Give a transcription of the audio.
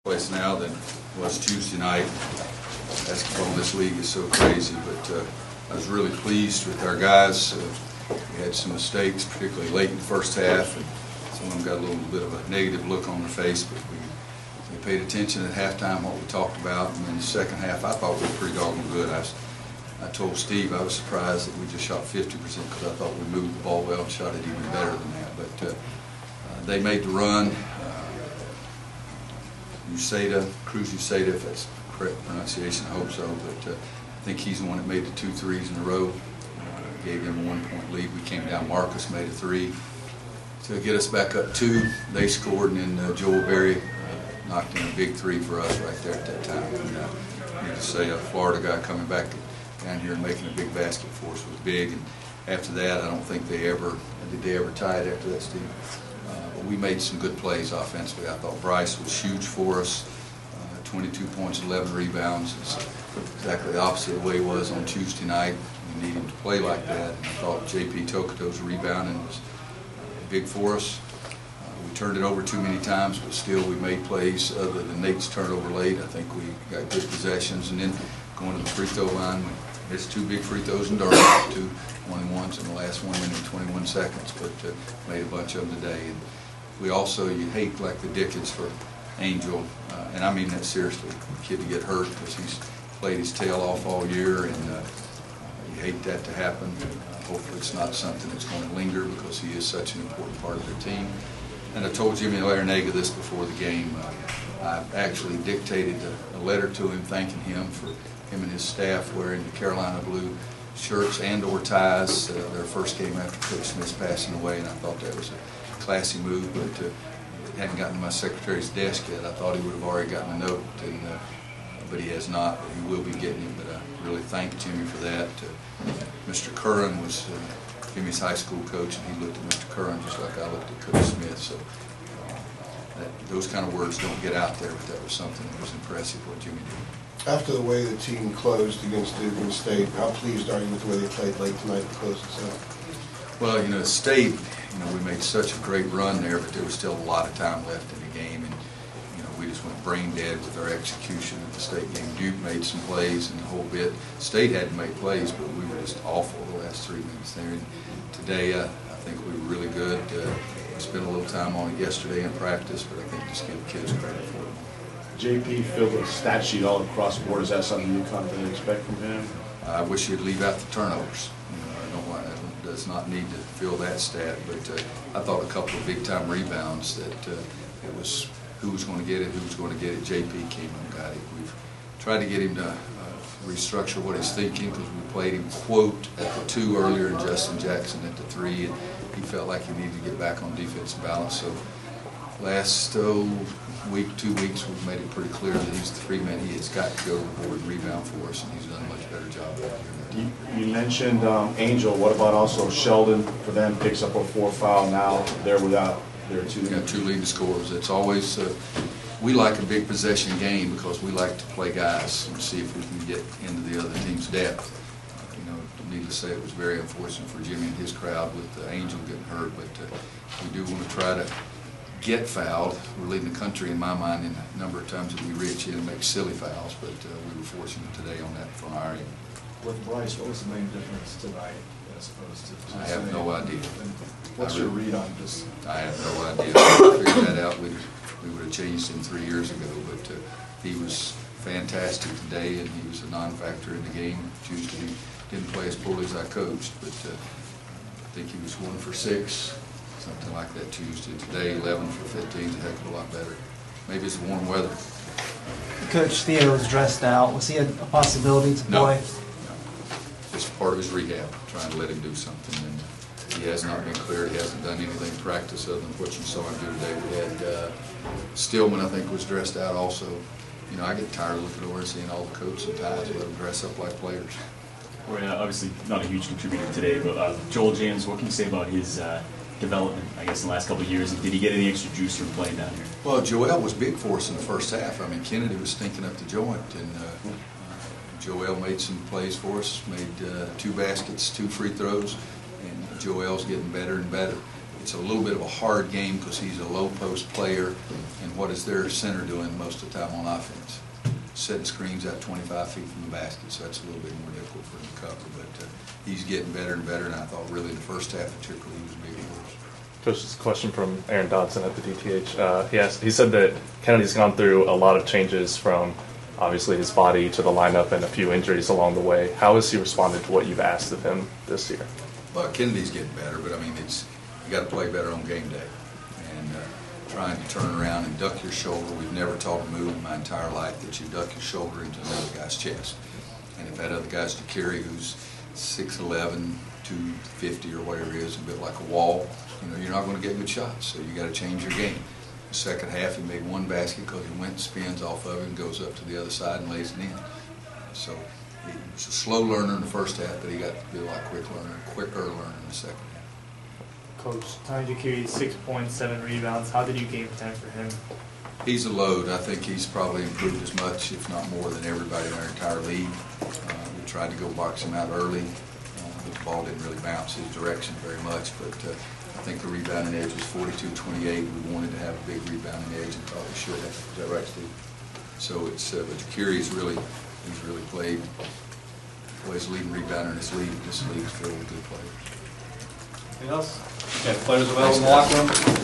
Place now than was Tuesday night. Basketball in this league is so crazy, but I was really pleased with our guys. We had some mistakes, particularly late in the first half, and some of them got a little bit of a negative look on their face, but we paid attention at halftime what we talked about, and in the second half I thought we were pretty doggone good. I told Steve I was surprised that we just shot 50% because I thought we moved the ball well and shot it even better than that, but they made the run. Cruz Uceda, if that's the correct pronunciation, I hope so, but I think he's the one that made the 2 threes in a row, gave them a 1-point lead. We came down, Marcus made a 3 to get us back up 2. They scored, and then Joel Berry knocked in a big 3 for us right there at that time. And I need to say a Florida guy coming back down here and making a big basket for us was big, and after that I don't think did they ever tie it after that, Steve? But we made some good plays offensively. I thought Bryce was huge for us. 22 points, 11 rebounds. It's exactly the opposite of the way he was on Tuesday night. We need him to play like that. And I thought J.P. Tokoto's rebounding was big for us. We turned it over too many times, but still we made plays other than Nate's turnover late. I think we got good possessions. And then going to the free throw line, we missed 2 big free throws in Durham, 2 1-and-1s in the last 1 minute and 21 seconds, but made a bunch of them today. And we also, you hate like the Dickens for Angel, and I mean that seriously, the kid to get hurt because he's played his tail off all year, and you hate that to happen. Hopefully it's not something that's going to linger because he is such an important part of their team. And I told Jimmy Larranaga this before the game. I actually dictated a letter to him thanking him for him and his staff wearing the Carolina blue shirts and or ties their first game after Coach Smith's passing away, and I thought that was a classy move, but it hadn't gotten to my secretary's desk yet. I thought he would have already gotten a note, and but he has not. But he will be getting it, but I really thank Jimmy for that. Mr. Curran was Jimmy's high school coach, and he looked at Mr. Curran just like I looked at Coach Smith, so those kind of words don't get out there, but that was something that was impressive what Jimmy did. After the way the team closed against Duke State, how pleased are you with the way they played late tonight to close this out? Well, you know, State, we made such a great run there, but there was still a lot of time left in the game, and we just went brain dead with our execution at the State game. Duke made some plays and the whole bit. State hadn't made plays, but we were just awful the last 3 minutes there. And today, I think we were really good. We spent a little time on it yesterday in practice, but I think just give the kids credit for it. JP filled a stat sheet all across the board. Is that something you confidently expect from him? I wish he'd leave out the turnovers. Does not need to fill that stat, but I thought a couple of big-time rebounds that it was who was going to get it, who was going to get it. JP came and got it. We've tried to get him to restructure what he's thinking because we played him, quote, at the 2 earlier and Justin Jackson at the 3, and he felt like he needed to get back on defensive balance. So last week, 2 weeks, we've made it pretty clear that he's the 3-man. He has got to go to the board and rebound for us, and he's done a much better job of that. You mentioned Angel. What about also Sheldon? For them, picks up a 4 foul now. They're without their 2. We got 2 leading scorers. It's always we like a big possession game because we like to play guys and see if we can get into the other team's depth. Needless to say, it was very unfortunate for Jimmy and his crowd with Angel getting hurt, but we do want to try to get fouled. We're leading the country, in my mind, in a number of times that we reach in and make silly fouls, but we were fortunate today on that from our end. With Bryce, what was the main difference tonight as opposed to I have no idea. What's your read on this? I have no idea. If we figured that out, we would have changed him 3 years ago, but he was fantastic today, and he was a non-factor in the game. Tuesday he didn't play as poorly as I coached, but I think he was 1 for 6, something like that Tuesday. Today, 11 for 15 is a heck of a lot better. Maybe it's the warm weather. Coach Theo was dressed out. Was he a possibility to play? No. Just part of his rehab, trying to let him do something. And he has not been cleared. He hasn't done anything in practice other than what you saw him do today. We had Stillman, I think, was dressed out also. I get tired of looking over and seeing all the coats and ties let them dress up like players. Well, obviously not a huge contributor today, but Joel James, what can you say about his development, I guess, in the last couple of years? Did he get any extra juice from playing down here? Well, Joel was big for us in the first half. I mean, Kennedy was stinking up the joint, and Joel made some plays for us, made 2 baskets, 2 free throws, and Joel's getting better and better. it's a little bit of a hard game because he's a low post player, and what is their center doing most of the time on offense? Setting screens out 25 feet from the basket, so that's a little bit more difficult for him to cover. But he's getting better and better, and I thought really in the first half particularly he was being worse. Coach, this is a question from Aaron Dodson at the DTH. He said that Kennedy's gone through a lot of changes from obviously his body to the lineup and a few injuries along the way. How has he responded to what you've asked of him this year? Well, Kennedy's getting better, but I mean, you got to play better on game day. And trying to turn around and duck your shoulder. We've never taught a move in my entire life that you duck your shoulder into another guy's chest. And if that other guy's Jakiri, who's 6'11", 250 or whatever he is, a bit like a wall, you're not going to get good shots. So you got to change your game. The second half, he made one basket because he went and spins off of it and goes up to the other side and lays it in. So he was a slow learner in the first half, but he got to be a lot quicker learner in the second half. Coach, Tony Jakiri, 6 points, 7 rebounds. How did you game plan for him? He's a load. I think he's probably improved as much, if not more, than everybody in our entire league. We tried to go box him out early. The ball didn't really bounce his direction very much, but I think the rebounding edge was 42-28. We wanted to have a big rebounding edge and thought we should have. Is that right, Steve? So it's but Jakiri's he's really played. Well, he's leading rebounder in this league. This league's filled with good players. Anything else? Okay, players available in the locker room.